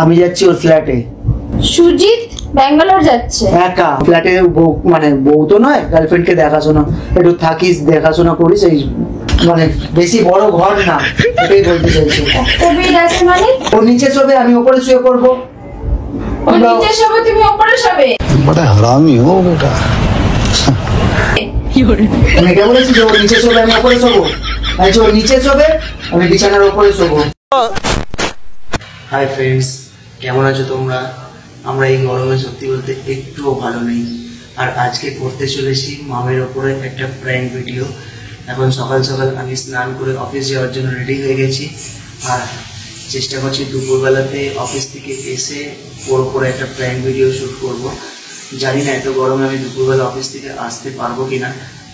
আমি যাচ্ছি ওর ফ্ল্যাটে। সুজিত ব্যাঙ্গালোর যাচ্ছে একা? ফ্ল্যাটে মানে বউ তো নয়, গার্লফ্রেন্ডকে দেখাশোনা, একটু থাকিস, দেখাশোনা করিস, এই মানে বেশি বড় ঘর না, এটাই বলতে চাইছি। কোভিড আছে মানে ও নিচে শোবে, আমি ওপরে শুয়ে পড়বো। ও নিচে শোবে, তুমি ওপরে শোবে। बड़ा हरामी हो बेटा। আমি কে বলেছি যে ও নিচে শোবে আমি ওপরে শোবো? আচ্ছা, ও নিচে শোবে, আমি বিছানার ওপরে শোবো। হাই ফ্রেন্ডস, কেমন আছো তোমরা? আমরা এই গরমে সত্যি বলতে একটুও ভালো নেই। আর আজকে করতে চলেছি মামের ওপরে একটা প্র্যাঙ্ক ভিডিও। এখন সকাল সকাল আমি স্নান করে অফিস যাওয়ার জন্য রেডি হয়ে গেছি, আর চেষ্টা করছি দুপুরবেলাতে অফিস থেকে এসে ওর ওপরে একটা প্র্যাঙ্ক ভিডিও শ্যুট করব। জানি না এত গরমে আমি দুপুরবেলা অফিস থেকে আসতে পারবো কিনা,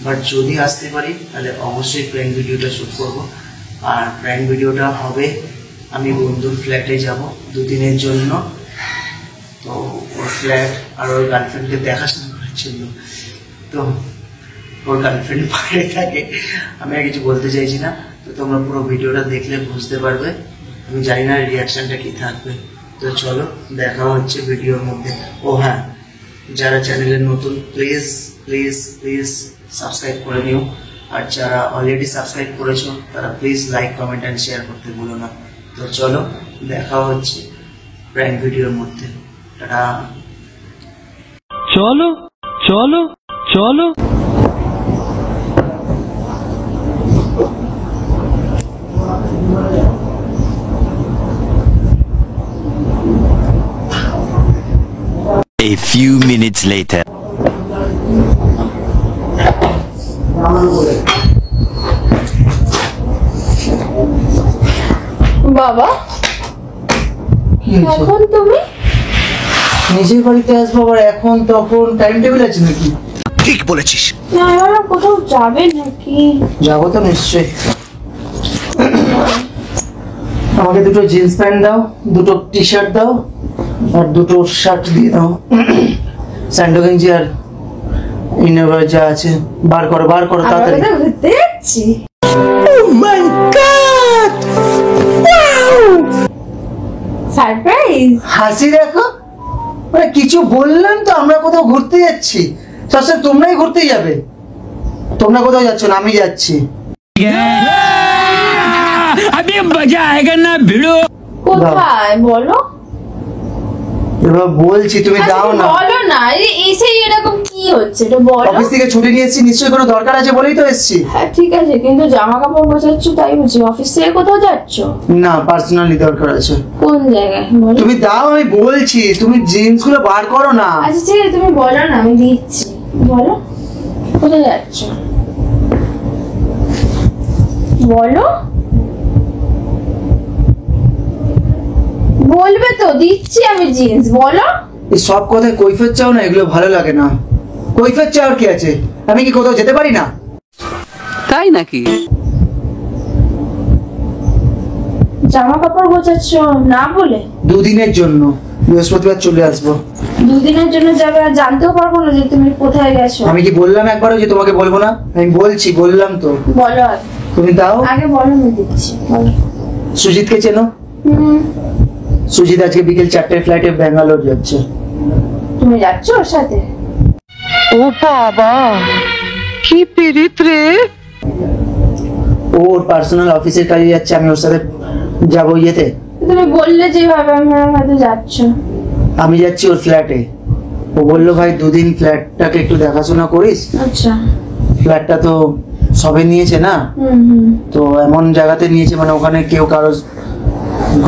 বাট যদি আসতে পারি তাহলে অবশ্যই প্র্যাঙ্ক ভিডিওটা শ্যুট করব। আর প্র্যাঙ্ক ভিডিওটা হবে, আমি বন্ধুর ফ্ল্যাটে যাব 2 দিনের জন্য। তো ওর ফ্ল্যাট আর ওর গার্লফ্রেন্ডকে দেখাশোনা করার জন্য। তো ওর গার্লফ্রেন্ড বাইরে থাকে, আমি আর কিছু বলতে চাইছি না। তো তোমরা পুরো ভিডিওটা দেখলে বুঝতে পারবে, আমি জানি না রিয়াকশনটা কি থাকবে। তো চলো দেখা হচ্ছে ভিডিওর মধ্যে। ও হ্যাঁ, যারা চ্যানেলে নতুন প্লিজ প্লিজ প্লিজ সাবস্ক্রাইব করে নিও, আর যারা অলরেডি সাবস্ক্রাইব করেছো তারা please like, comment and share করতে ভুলো না। তো চলো দেখা হচ্ছে প্র্যাঙ্ক ভিডিওর মধ্যে। টাটা। চলো চলো চলো। A few minutes later. বাবা কি হয়েছে? এখন তুমি নিজের বাড়িতে আসবো আবার এখন তখন? টাইম টেবিল আছে নাকি? ठीक बोलेছিস। না এবার কোথাও যাবে নাকি? যাবো তো নিশ্চয়ই। আমাকে 2টো জিন্স প্যান্ট দাও, 2টো টি শার্ট দাও, আর 2টো শার্ট দিয়ে দাও। স্যান্ডো গেঞ্জি আর ইনার যা আছে বার করো আমরা তাড়াতাড়ি। কোথাও ঘুরতে যাচ্ছি। সারপ্রাইজ। হাসি দেখো, মানে কিছু বললাম তো আমরা কোথাও ঘুরতে যাচ্ছি, সবসময় তোমরাই ঘুরতে যাবে। তোমরা কোথাও যাচ্ছ না, আমি যাচ্ছি। अभी मजा आएगा ना भिड़ो। কোথায় বলো? এবার বলছি, তুমি আচ্ছা, দাও তুমি না। বলো না, এসেই এরকম কি হচ্ছে এটা বলো। অফিস থেকে ছুটি নিয়ে এসেছি, নিশ্চয়ই কোনো দরকার আছে বলেই তো এসেছি। হ্যাঁ ঠিক আছে, কিন্তু জামা কাপড় গোছাচ্ছ তাই বুঝি, অফিস থেকে কোথাও যাচ্ছ? না, পার্সোনালি দরকার আছে। কোন জায়গায় বলো? তুমি দাও, আমি বলছি, তুমি জিন্স গুলো বার করো না। আচ্ছা ঠিক আছে, তুমি বলো না, আমি দিচ্ছি। বলো কোথায় যাচ্ছ, বলো। বলবে তো, দিচ্ছি আমি জিন্স, বলো। এই সব কথায় কৈফিয়ত চাও না, এগুলো ভালো লাগে না। কৈফিয়ত চাওয়ার কি আছে? আমি কি কোথাও যেতে পারি না? তাই নাকি? জামা কাপড় গোছাচ্ছ না বলে? 2 দিনের জন্য, বৃহস্পতিবার চলে আসবো। 2 দিনের জন্য যাবে, আর জানতেও পারবো না যে তুমি কোথায় গেছো। আমি কি বললাম একবারও যে তোমাকে বলবো না? আমি বলছি, বললাম তো। বলো আগে, তুমি দাও। আগে বলো, আমি দিচ্ছি, বলো। সুজিতকে চেনো? সুজিত আজকে বিকেল 4টায় ফ্লাইটে ব্যাঙ্গালোর যাচ্ছে। তুমি যাচ্ছ ওর সাথে? ও বাবা, কি পিরিত রে। ওর পার্সোনাল অফিসের কাজে যাচ্ছে, আমি ওর সাথে যাবো ইয়েতে। তুমি বললে যেভাবে, আমি হয়তো যাচ্ছ। আমি যাচ্ছি ওর ফ্ল্যাটে। ও বললো ভাই 2 দিন ফ্ল্যাটটাকে একটু দেখাশোনা করিস। আচ্ছা। ফ্ল্যাটটা তো সবে নিয়েছে না, তো এমন জায়গাতে নিয়েছে মানে ওখানে কেউ কারো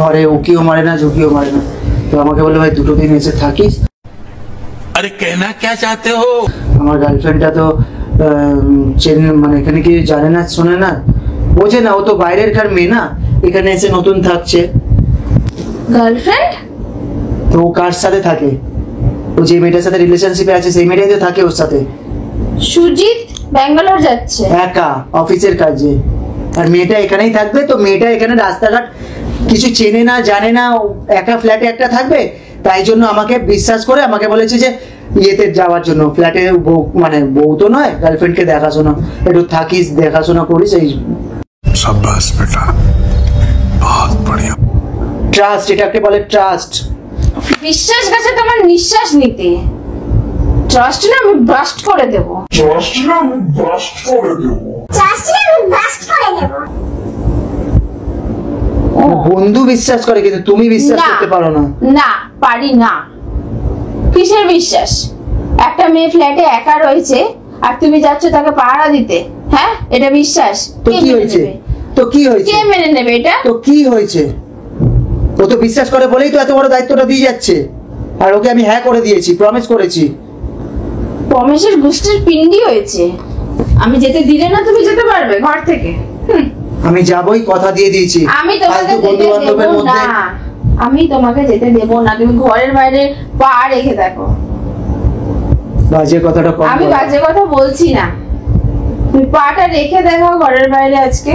ঘরে উকিও মারে না, ঝুঁকিও মারে না। তো আমাকে বললো ভাই 2টো দিন এসে থাকিস। अरे कहना क्या चाहते हो? আমার গার্লফ্রেন্ডটা তো মানে এখানে কি জানে না, শোনে না, বোঝে না। ও তো বাইরের কার মেয়ে না, এখানে এসে নতুন থাকছে। গার্লফ্রেন্ড? তো ও কার সাথে থাকে? ও যে মেয়েটার সাথে রিলেশনশিপে আছে সেই মেয়েটাই তো থাকে ওর সাথে। সুজিত ব্যাঙ্গালোর যাচ্ছে একা অফিসের কাজে, আর মেয়েটা এখানেই থাকবে। তো মেয়েটা এখানে রাস্তাঘাট কিছু চেনে না, জানে না, একা ফ্ল্যাটে একটা থাকবে। তাই জন্য আমাকে বিশ্বাস করে আমাকে বলেছে যে ইয়েতে যাওয়ার জন্য, ফ্ল্যাটে মানে বউ তো নয়, গার্লফ্রেন্ডকে দেখাশোনা, একটু থাকিস, দেখাশোনা করিস, এই। शाबाश बेटा, बहुत बढ़िया। ট্রাস্ট, এটাকে বলে ট্রাস্ট। বিশ্বাস গেছে তোমার নিঃশ্বাস নিতে। ট্রাস্ট না আমি ব্রাস্ট করে দেবো। বন্ধু বিশ্বাস করে কিন্তু তুমি বিশ্বাস না। করতে পারো না। না পারি না। কিসের বিশ্বাস? একটা মেয়ে ফ্ল্যাটে একা রয়েছে আর তুমি যাচ্ছ তাকে পাহারা দিতে, হ্যাঁ এটা বিশ্বাস? তো কে কি মেনে হয়েছে? নেবে? তো কি হয়েছে? কে মেনে নেবে এটা? তো কি হয়েছে? ও তো বিশ্বাস করে বলেই তো এত বড় দায়িত্বটা দিয়ে যাচ্ছে। আর ওকে আমি হ্যাঁ করে দিয়েছি, প্রমিস করেছি। রমেশের গোষ্ঠীর পিণ্ডি হয়েছে। আমি যেতে দিলে না তুমি যেতে পারবে ঘর থেকে? আমি যাবই, কথা দিয়ে দিয়েছি। আমি তোমাকে ফালতু যেতে বন্ধু দেবো বান্ধবের না। মধ্যে আমি তোমাকে যেতে দেবো না। তুমি ঘরের বাইরে পা রেখে দেখো। বাজে কথাটা কম আমি বলো। বাজে কথা বলছি না। তুমি পাটা রেখে দেখো ঘরের বাইরে আজকে।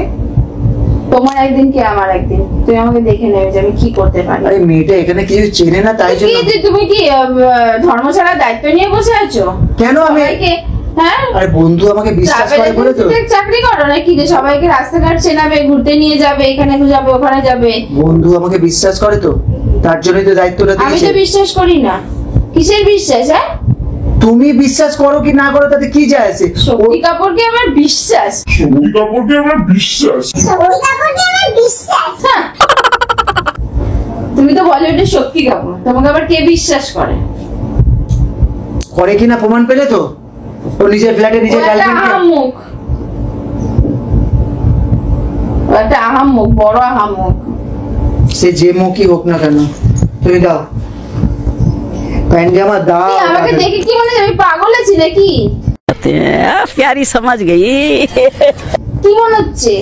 তোমার একদিন কি আমার একদিন। তুমি আমাকে দেখে নেবে যে আমি কি করতে পারি। আরে মেয়েটা এখানে কিছু চেনে না তাই জন্য। তুমি কি ধর্মশালার দায়িত্ব নিয়ে বসে আছো? কেন আমি? সবাইকে, হ্যাঁ আরে বন্ধু আমাকে বিশ্বাস করে বলে তো। চাকরি করো নাকি যে সবাইকে রাস্তাঘাট চেনাবে, ঘুরতে নিয়ে যাবে, এখানে যাবে ওখানে যাবে? বন্ধু আমাকে বিশ্বাস করে তো, তার জন্যই তো দায়িত্বটা আমি দিয়েছে। তো বিশ্বাস করি না। কিসের বিশ্বাস? হ্যাঁ তুমি বিশ্বাস করো কি না করো তাতে কি যায় আসে? শক্তি কাপুরকে আমার বিশ্বাস। হ্যাঁ। তুমি তো বলিউডের শক্তি কাপুর, তোমাকে আবার কে বিশ্বাস করে? করে কিনা প্রমাণ পেলে তো। ও নিজের ফ্ল্যাটে নিজের ও একটা গার্লফ্রেন্ডকে। আহাম্মক। ও একটা আহাম্মক, বড় আহাম্মক। সে যে মুখই হোক না কেন, তুমি দাও প্যান্ডে আমার দাও। কি আমাকে দেখে কি মনে হয় আমি পাগল আছি নাকি? प्यारी समझ गई। কি মনে হচ্ছে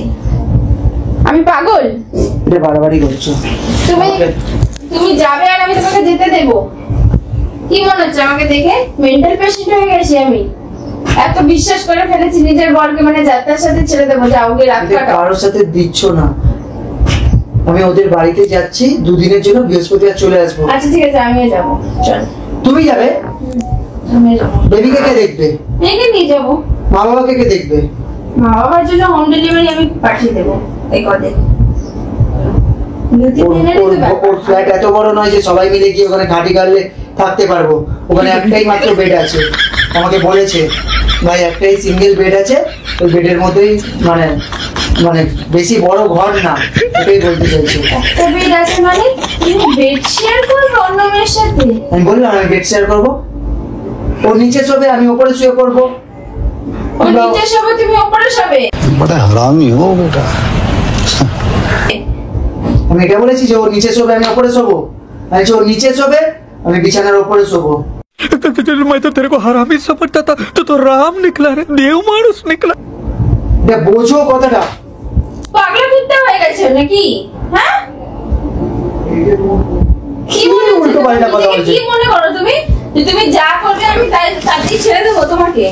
আমি পাগল? এটা বাড়াবাড়ি করছো। তুমি তুমি যাবে আর আমি তোমাকে যেতে দেব? কি মনে হচ্ছে আমাকে দেখে মেন্টাল পেশেন্ট হয়ে গেছি আমি? এত বিশ্বাস করে ফেলেছি নিজের বরকে, মানে যাত্রার সাথে ছেড়ে দেবো, যাও গিয়ে রাত এটা কাটাও। কারোর সাথে দিচ্ছ না। আমি ওদের বাড়িতে যাচ্ছি দুদিনের জন্য, বৃহস্পতিবার চলে আসবো। আচ্ছা ঠিক আছে আমিও যাবো, চল তুমি যাবে? আমিও যাবো। বেবিকে কে দেখবে? মেয়েকে নিয়ে যাবো। মা বাবাকে কে দেখবে? মা বাবার জন্য হোম ডেলিভারি আমি পাঠিয়ে দেবো এই কদিন। ওর ফ্ল্যাট এত বড় নয় যে সবাই মিলে গিয়ে ওখানে ঘাটি গাড়লে থাকতে পারবো। ওখানে একটাই মাত্র বেড আছে। আমাকে বলেছে ভাই একটাই সিঙ্গেল বেড আছে, ওই বেডের মধ্যেই মানে মানে বেশি বড় ঘর না, এটাই বলতে চাইছে। একটা বেড আছে মানে তুমি বেড শেয়ার করবে অন্য মেয়ের সাথে? আমি বললাম আমি বেড শেয়ার করবো। ও নিচে শোবে, আমি ওপরে শুয়ে পড়বো। ও নিচে শোবে, তুমি ওপরে শোবে? बड़ा हरामी हो बेटा। আমি এটা বলেছি যে ও নিচে শোবে আমি ওপরে শোবো? আমি ও নিচে শোবে আমি বিছানার ওপরে শোবো। मैं तो तेरे को हरामी समझता था, तो राम निकला रे, देव मानुस निकला। এটা বোঝো কথাটা। পাগলা কুত্তা হয়ে গেছে নাকি? হ্যাঁ কি মনে হচ্ছে উল্টো পাল্টা কথা তোমার? বলছে। কি মনে করো তুমি যে তুমি যা করবে আমি তাতেই ছেড়ে দেবো তোমাকে?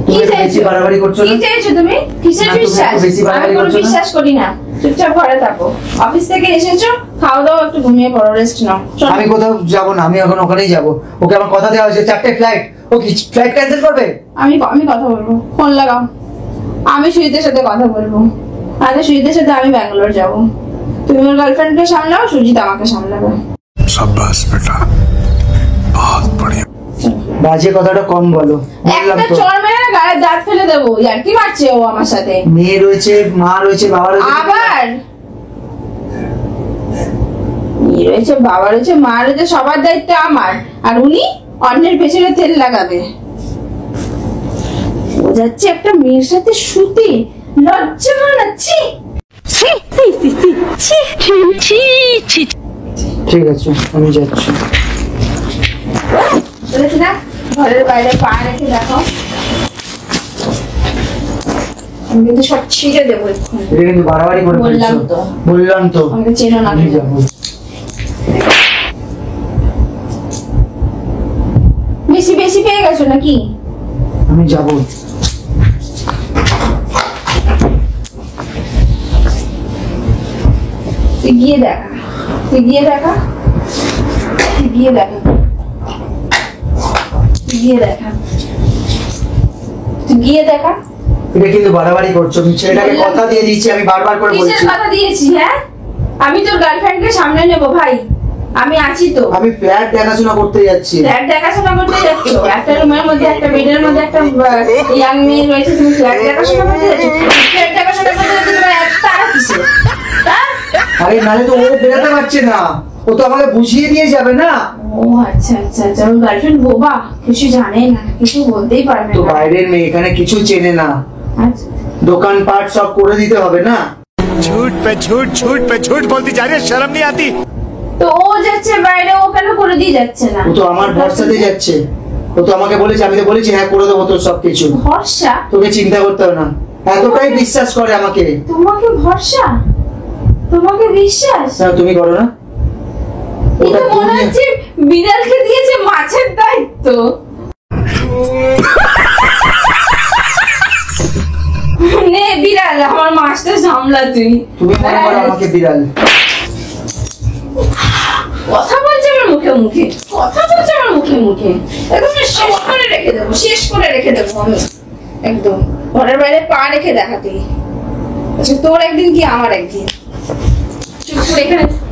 কি তুমি একটু চাইছো? বেশি বাড়াবাড়ি করছো কি না? চাইছো তুমি? কিসের না, তুমি বিশ্বাস? একটু বেশি আমি বাড়াবাড়ি কোনো করছো না? বিশ্বাস করি না। চুপচাপ ঘরে থাকো। অফিস থেকে এসেছো, খাও দাও, একটু ঘুমিয়ে পড়ো, রেস্ট নাও। চলো। আমি কোথাও যাবো না, আমি এখন ওখানেই যাবো। ওকে আমার কথা দেওয়া হয়েছে 4টে ফ্লাইট, ও কি ফ্লাইট ক্যান্সেল করবে? আমি কথা বলবো, ফোন লাগাও। আমি সুজিতের সাথে কথা বলবো। আগে সুজিতের সাথে আমি ব্যাঙ্গালোর যাব। তুমি ওর গার্লফ্রেন্ডকে সামলাও, সুজিত আমাকে সামলাবে। शाबाश बेटा, बहुत बढ़िया। বাজে কথাটা কম বলো, বললাম একটা তো। চড় মেরে না গায়ে দাঁত ফেলে দেবো। আর কি মারছে ও আমার সাথে? মেয়ে রয়েছে, মা রয়েছে, বাবা রয়েছে। আবার মেয়ে রয়েছে, বাবা রয়েছে, মা রয়েছে, সবার দায়িত্ব আমার। আর উনি অন্যের পেছনে তেল লাগাবে। ও যাচ্ছে একটা মেয়ের সাথে শুতে, লজ্জা মানাচ্ছি। ঠিক আছে আমি যাচ্ছি। বলেছি না ঘরের বাইরে পা রেখে দেখো। আমি কিন্তু সব ছিঁড়ে দেবো এক্ষুনি। এটা কিন্তু বাড়াবাড়ি করে বললাম ফেলছো। তো। বললাম তো আমাকে চেনো না আমি তুমি। যাবো। বেশি বেশি পেয়ে গেছো নাকি? আমি যাবো। তুই গিয়ে দেখা, তুই গিয়ে দেখা, তুই গিয়ে দেখা, তুই গিয়ে দেখা, তুই গিয়ে দেখা। এটা কিন্তু বাড়াবাড়ি করছো। আমি ছেলেটাকে বললাম। কথা দিয়ে দিয়েছি, আমি বারবার করে কিসের বলছি। কথা দিয়েছি? হ্যাঁ আমি তোর গার্লফ্রেন্ডকে সামনে নেবো ভাই, আমি আছি তো। আমি ফ্ল্যাট দেখাশোনা করতে যাচ্ছি। ফ্ল্যাট দেখাশোনা করতে যাচ্ছ? একটা রুমের মধ্যে একটা বেডের মধ্যে একটা ইয়াং মেয়ে রয়েছে, তুমি ফ্ল্যাট দেখাশোনা করতে যাচ্ছ? ফ্ল্যাট দেখাশোনা করতে যাচ্ছ তোমার তারা কিসে? আরে নালে তো ও বেরোতে পারছে না, ও তো আমাকে বুঝিয়ে দিয়ে যাবে না। ও আচ্ছা আচ্ছা আচ্ছা, ওর গার্লফ্রেন্ড বোবা, কিছু জানে না, কিছু বলতেই পারবে তো না। বাইরের মেয়ে এখানে কিছু চেনে না, আচ্ছা, দোকানপাট সব করে দিতে হবে না। झूठ पे झूठ झूठ पे झूठ बोलती जा रही है, शर्म नहीं आती? তো ও যাচ্ছে বাইরে, ও কেন করে দিয়ে যাচ্ছে না? ও তো আমার ভরসাতে যাচ্ছে, ও তো আমাকে বলেছে, আমি তো বলেছি হ্যাঁ করে দেবো তোর সবকিছু, ভরসা? তোকে চিন্তা করতে হবে না, এতটাই বিশ্বাস করে আমাকে। তোমাকে ভরসা, তোমাকে বিশ্বাস? না তুমি করো না, এই তো মনে হচ্ছে বিড়ালকে দিয়েছে মাছের দায়িত্ব। নে বিড়াল, আমার মাছটা সামলা তুই। তুমি মনে করো আমাকে বিড়াল। কথা বলছে আমার মুখে মুখে, কথা বলছে আমার মুখে মুখে, একদম শেষ করে রেখে দেবো, শেষ করে রেখে দেবো আমি একদম। ঘরের বাইরে পা রেখে দেখাতে। আচ্ছা তোর একদিন কি আমার একদিন।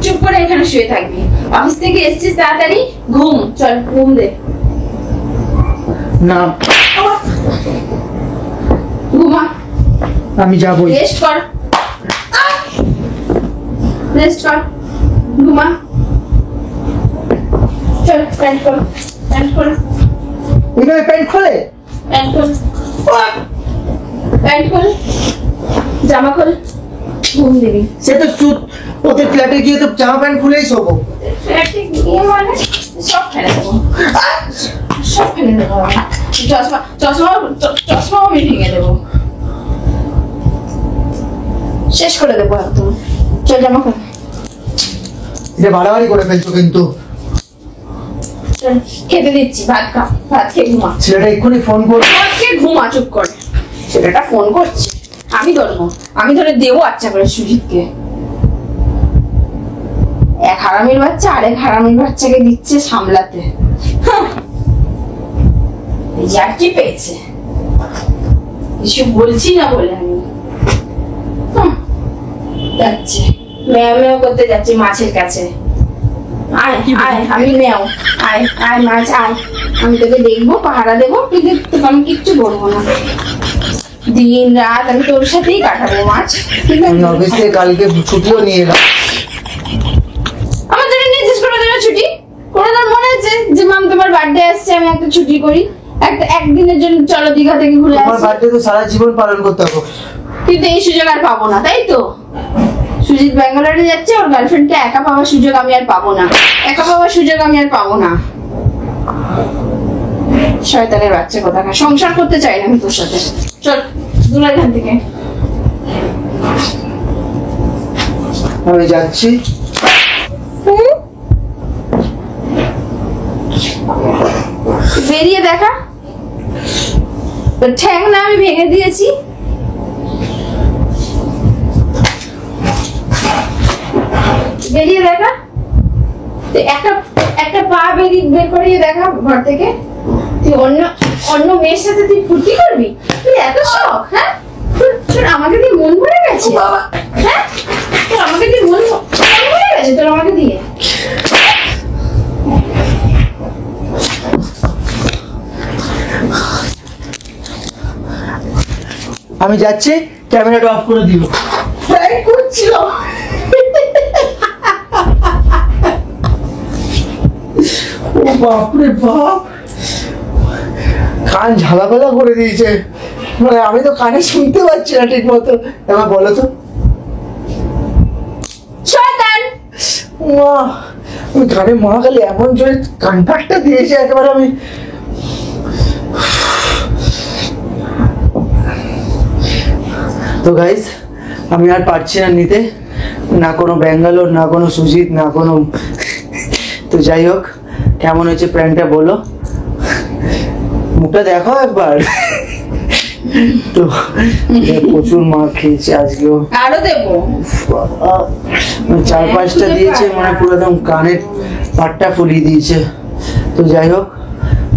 চুপ করে এখানে শুয়ে থাকবি। অফিস থেকে এসেছিস তাড়াতাড়ি ঘুম, চল ঘুম দে। না ঘুমা, আমি যাবো। রেস্ট কর, রেস্ট কর, ঘুমা। চল প্যান্ট খোল, প্যান্ট খোল, এভাবে প্যান্ট খোলে? প্যান্ট খোল, প্যান্ট খোল, জামা খোল, ঘুম দিবি। সে তো সুত, ওদের ফ্ল্যাটে গিয়ে তো জামা প্যান্ট খুলেই শোবো। ফ্ল্যাটে গিয়ে মানে সব ফেলে দেবো, সব ফেলে দেবো আমি। চশমাও আমি ভেঙে দেবো, শেষ করে দেবো একদম। চল জামা খোল, এটা বাড়াবাড়ি করে ফেলছো কিন্তু। চল খেতে দিচ্ছি, ভাত খা, ভাত খেয়ে ঘুমা। ছেলেটা এক্ষুনি ফোন করবে। ভাত খেয়ে ঘুমা, চুপ করে। ছেলেটা ফোন করছে, আমি ধরবো, আমি ধরে দেবো আচ্ছা করে সুজিতকে। এক হারামির বাচ্চা আরেক হারামির বাচ্চাকে দিচ্ছে সামলাতে। ইয়ার কি পেয়েছে, কিছু বলছি না বলে আমি যাচ্ছি, মেয় মেয় করতে যাচ্ছি মাছের কাছে। আয় আয়, আমি মেয়, আয় আয় মাছ আয়, আমি তোকে দেখবো, পাহারা দেবো, কিন্তু তোকে আমি কিচ্ছু বলবো না। দিন রাত আমি তোর সাথেই কাটাবো মাছ, ঠিক আছে? আমি অফিস থেকে কালকে ছুটিও নিয়ে এলাম। আমার জন্য নির্দেশ করে দেবে ছুটি, করে দেওয়ার মনে আছে যে মাম তোমার বার্থডে আসছে, আমি একটা ছুটি করি, একটা একদিনের জন্য চলো দীঘা থেকে ঘুরে তোমার আসি। বার্থডে তো সারা জীবন পালন করতে হবে। কিন্তু এই সুযোগ আর পাবো না, তাই তো? সুজিত ব্যাঙ্গালোরে যাচ্ছে, ওর গার্লফ্রেন্ডকে একা পাওয়ার সুযোগ আমি আর পাবো না, একা পাওয়ার সুযোগ আমি আর পাবো না। শয়তানের বাচ্চা কোথাকার, সংসার করতে চাই না আমি তোর সাথে। চল দূর এখান থেকে। আমি যাচ্ছি। বেরিয়ে দেখা, তোর ঠ্যাং না আমি ভেঙে দিয়েছি। বেরিয়ে দেখা, তুই একটা পা বের করিয়ে দেখা ঘর থেকে। তুই অন্য মেয়ের সাথে তুই ফুর্তি করবি? তুই এত শখ? হ্যাঁ, তোর আমাকে দিয়ে মন ভরে গেছে বাবা। হ্যাঁ, তোর আমাকে দিয়ে মন ভরে গেছে, তোর আমাকে দিয়ে। আমি যাচ্ছি, ক্যামেরাটা অফ করে দিও। প্র্যাঙ্ক করছিল। ও বাপরে বাপ, কান ঝালাপালা করে দিয়েছে, মানে আমি তো কানে শুনতে পাচ্ছি না ঠিক মতো। এবার বলো তো। শয়তান, মা, আমি কানে মহাকালী এমন জোরে কানপাটটা দিয়েছে একেবারে আমি। তো গাইস, আমি আর পারছি না নিতে, না কোনো ব্যাঙ্গালোর, না কোনো সুজিত, না কোনো। তো যাই হোক, কেমন হয়েছে প্র্যাঙ্কটা বলো, মুখটা দেখো একবার। তো প্রচুর মার খেয়েছে আজকেও, আরো দেবো। 4-5টা দিয়েছে, মানে পুরো একদম কানের পাটটা ফুলিয়ে দিয়েছে। তো যাই হোক,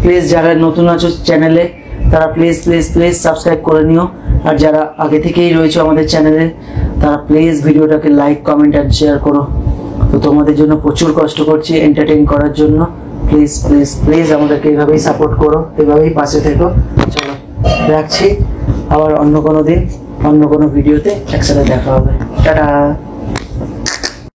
প্লিজ যারা নতুন আছো চ্যানেলে, তারা প্লিজ প্লিজ প্লিজ সাবস্ক্রাইব করে নিও আর যারা আগে থেকেই রয়েছে আমাদের চ্যানেলে তারা প্লিজ ভিডিওটাকে লাইক কমেন্ট আর শেয়ার করো। তো তোমাদের জন্য প্রচুর কষ্ট করছি এন্টারটেইন করার জন্য। প্লিজ প্লিজ প্লিজ আমাদেরকে এইভাবেই সাপোর্ট করো, এভাবেই পাশে থেকো। চলো রাখছি, আবার অন্য কোনো দিন অন্য কোনো ভিডিওতে একসাথে দেখা হবে। টাটা।